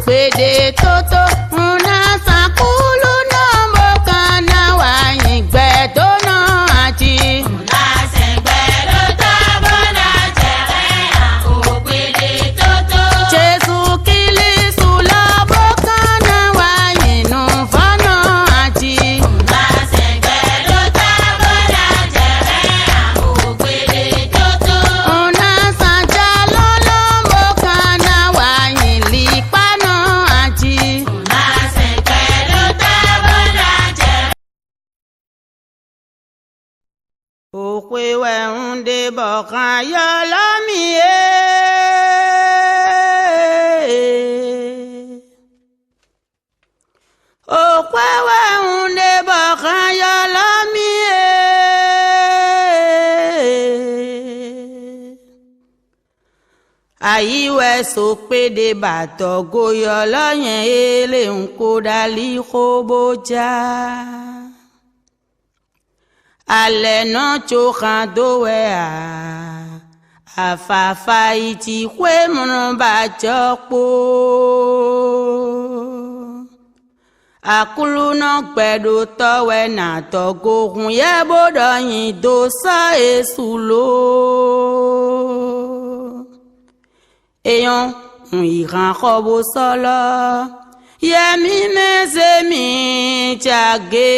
pèdè tótó una sakulu nombo kana wanyigbe dona ati. Una sengbe lo tabona jere o pèdè tótó. Jésù kili sulabo kana wanyinu fana ati. Una sengbe lo tabona jere o pèdè tótó. Una sanja lolombo kana wanyili pano ati. Una sengbe lo tabona jere. Okwe we unde bokan yo lomi Okwe we unde bokan yo lomi Ayiwe so pede bato goyo loyen ele nko dali khoboja Ale no chokan dowe afafa iti kwe mono ba chokpo Akulu no gbedo towe na togo hun ye bodo yin do sa esulo Eyon iran khobo solo Yemi mezemi chage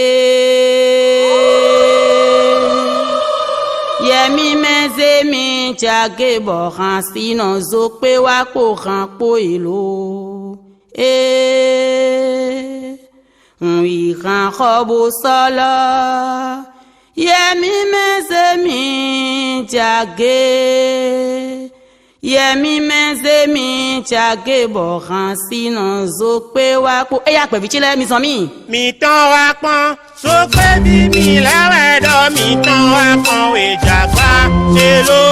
Yemi mezemi chage boran sino zokpe wa ko ran po ilo iran khobo solo Yemi mezemi chage Yemi mezemi chage boran sino zokpe wa ko eya pe vichile mi son mi tan wa pon so pe bi mi lewe do mi tan wa pon we jagba elo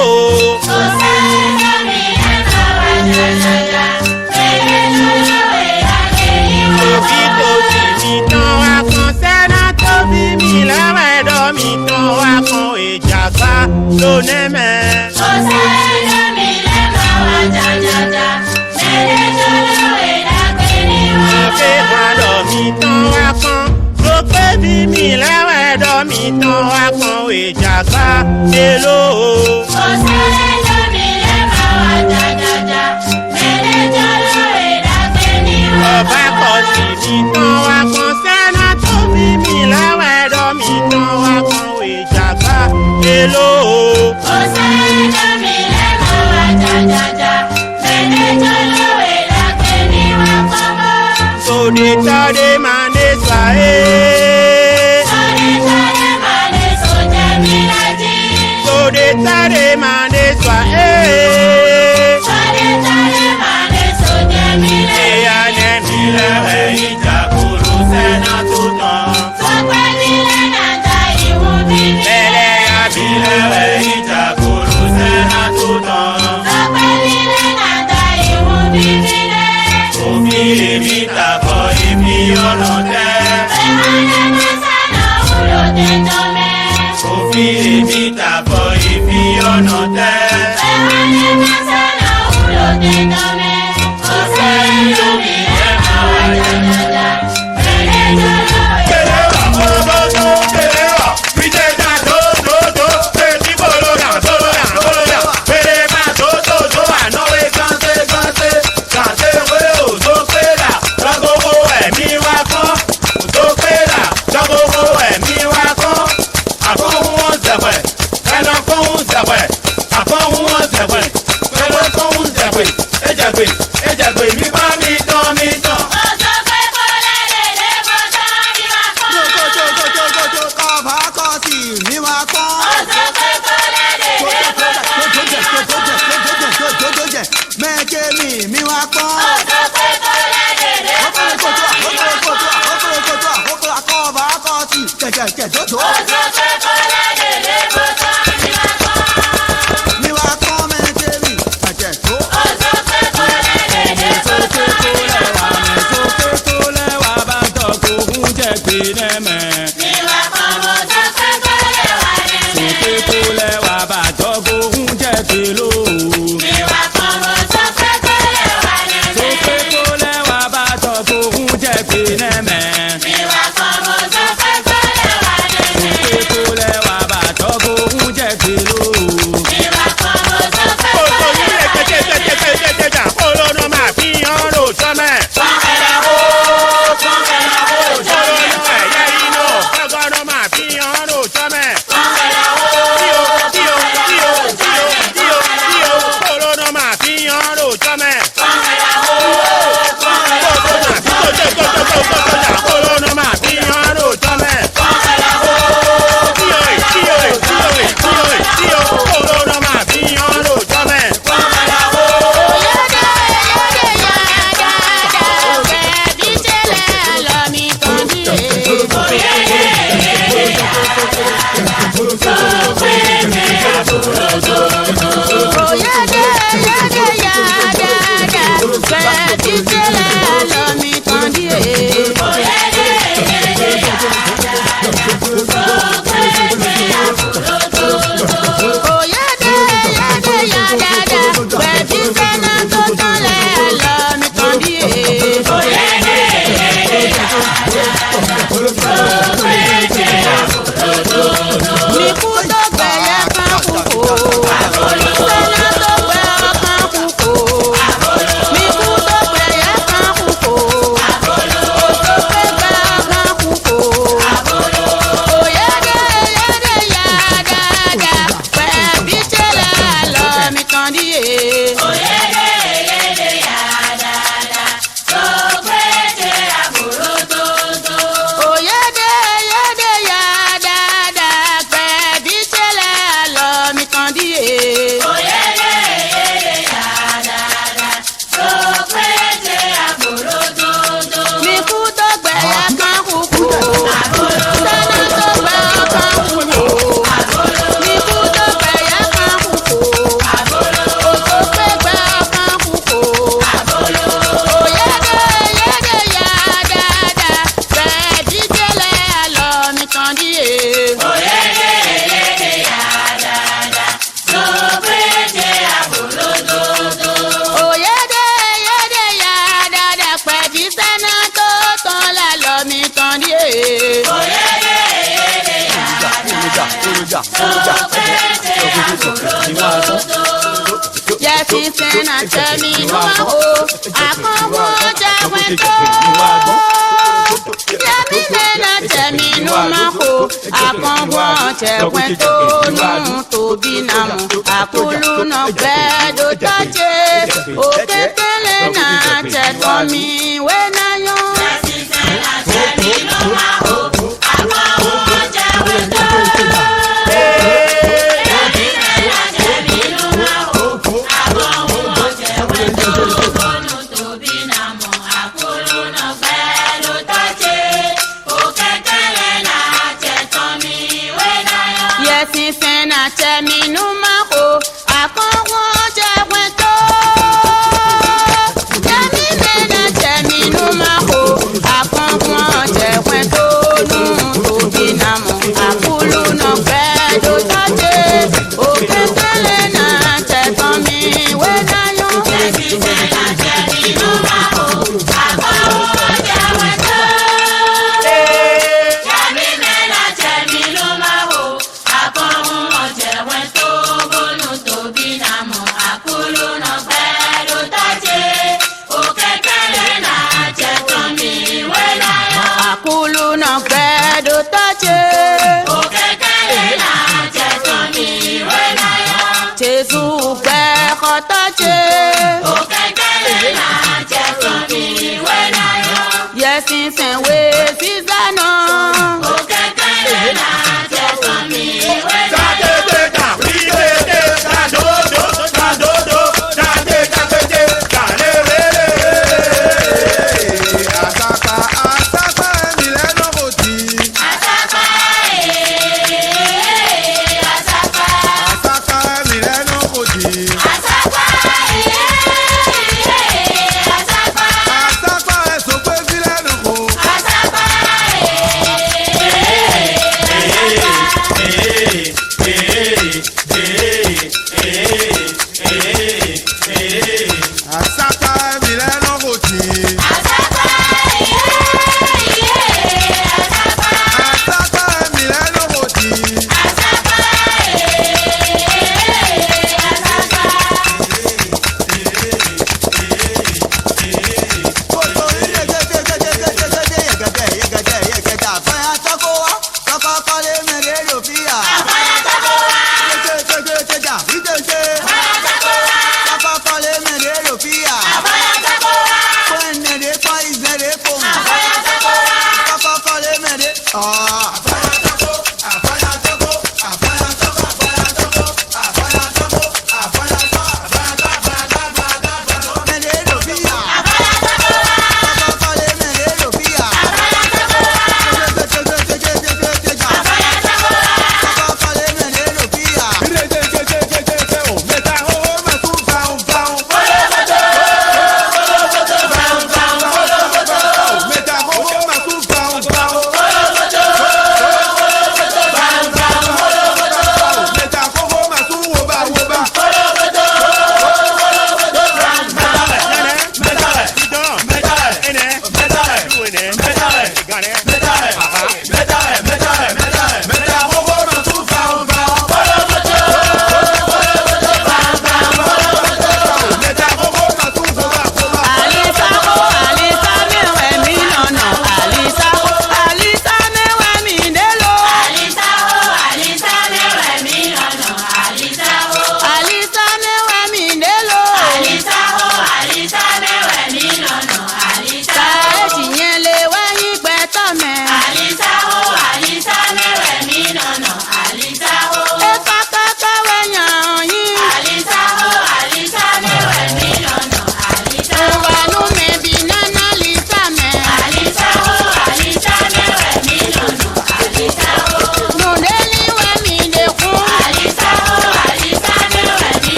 O se no mi ena wa jajaja. Pèdè tótó e ake iwo Obi to ti mi tan wa pon se na to bi mi lewe do mi tan wa pon we jagba lo ne me O se no mi ena wa jajaja. Pèdè tótó e ake iwo pe wa do mi tan wa pon so pe bi mi lewe do mi tan wa pon we jagba elo O se no mi ena wa jajaja. Pèdè tótó e ake iwo Ọba kọ sí mi tán wá kan sẹ́nà tó bí mi lẹ́wẹ̀ dọ́ mi tán wá kan ìjàgbá èlò. O se no mi ena wa jajaja. Pèdè tótó e ake iwo komo. Sòdè tọ́dé máa ń dé sọ Sode sode mane soje minaji. Sòdè tọ́dé máa ń dé sọ Sode sode mane soje minaji. Ẹ̀yà nẹ́mi lẹ́wẹ̀ ìjàkúrú sẹ́nà tó tán. Sokwe nile nanta iwu bibi. Bẹ́lẹ̀ àbí lẹ́wẹ̀ ìjàkúrú sẹ́nà tó tán. Sokwe nile nanta iwu bibi le. Òfin èmi tàbọ̀ èmi ọ̀nà tẹ́. Emane masana ulo tentome. Òfin èmi tàbọ̀ èmi ọ̀nà tẹ́. Emane masana ulo tentome. Ose ilumi ema wa jajaja. Pèdè tótó e. Kelewa olodo kelewa witeja dododo eti boloda boloda boloda pelema dododo anowe kanse kanse kanse we ozopela jagogo ẹ̀mí wa kan ozopela jagogo ẹ̀mí wa kan àfọwọ́ wọn zẹ̀pẹ̀ ẹnìkan zẹ̀pẹ̀ àfọwọ́ wọn zẹ̀pẹ̀ ẹnìkan zẹ̀pẹ̀ ẹjẹ̀pẹ̀ mi bá mi tán mi tán. Osokwe kole dede boso mi wa kon. Osokwe kole dede boso mi wa kon. Osokwe kole dede boso mi wa kon. Osokwe kole dede boso mi wa kon. Osokwe kole dede boso mi wa kon. Mi wa kon osokwe kole wa dede. Mi wa kon osokwe kole wa dede. Mi wa kon osokwe kole wa dede. ye. Oyede yede ya dada, tó pété àbúrò tótó. Oyede yede ya dada, pẹ̀bí tẹ́lẹ̀ àlọ́ mi kan dí ye. Oyede yede ya dada, tó pété àbúrò tótó. Mi kú tó gbẹ̀yà kan kúkú. Àbúrò Sọ́nà tó gbẹ̀yà kan kúkú. Mi kú tó gbẹ̀yà kan kúkú. àbúrò Òtò pé gbẹ̀yà kan kúkú. àbúrò. Oyede yede ya dada, pẹ̀bí tẹ́lẹ̀ àlọ́ mi kan dí ye. Oyede yede ya dada, tó pété àbúrò tótó. Oyede yede ya dada, pẹ̀bí sẹ́nà tó tán lálọ́ mi kan dí ye. Oyede yede ya dada, tó pété àbúrò tótó. Yẹ́sì sẹ́nà tẹ̀mí ló máa ho, àkànwọ́ jẹ́wẹ́ tó. Yẹ́sì sẹ́nà tẹ̀mí ló máa ho, àkànwọ́ jẹ́wẹ́ tó. Nù tóbi nàmú, àkúlù náà gbẹ́dọ̀ tọ́jẹ́. Òkè tẹ́lẹ̀ náà tẹ̀tọ́ mi wé náà yán. Yẹ́sì sẹ́nà tẹ̀mí ló máa ho, àkànwọ́ jẹ́wẹ́ tó. Yẹ́sì sẹ́nà tẹ̀mí ló máa ho, àkànwọ́ jẹ́wẹ́ tó. Nù tóbi nàmú, àkúlù náà gbẹ́dọ̀ tọ́jẹ́. Òkè tẹ́lẹ̀ náà tẹ̀tọ́ mi wé náà yán. Àkúlù náà gbẹ́dọ̀ tọ́jẹ́. Jésù gbẹ́kọ̀ tọ́jẹ́. Yẹ́sì sẹ́wé sísánà. Fia.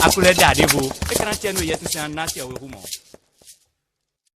akule dade bo ekran che no yesu san na se wo hu mo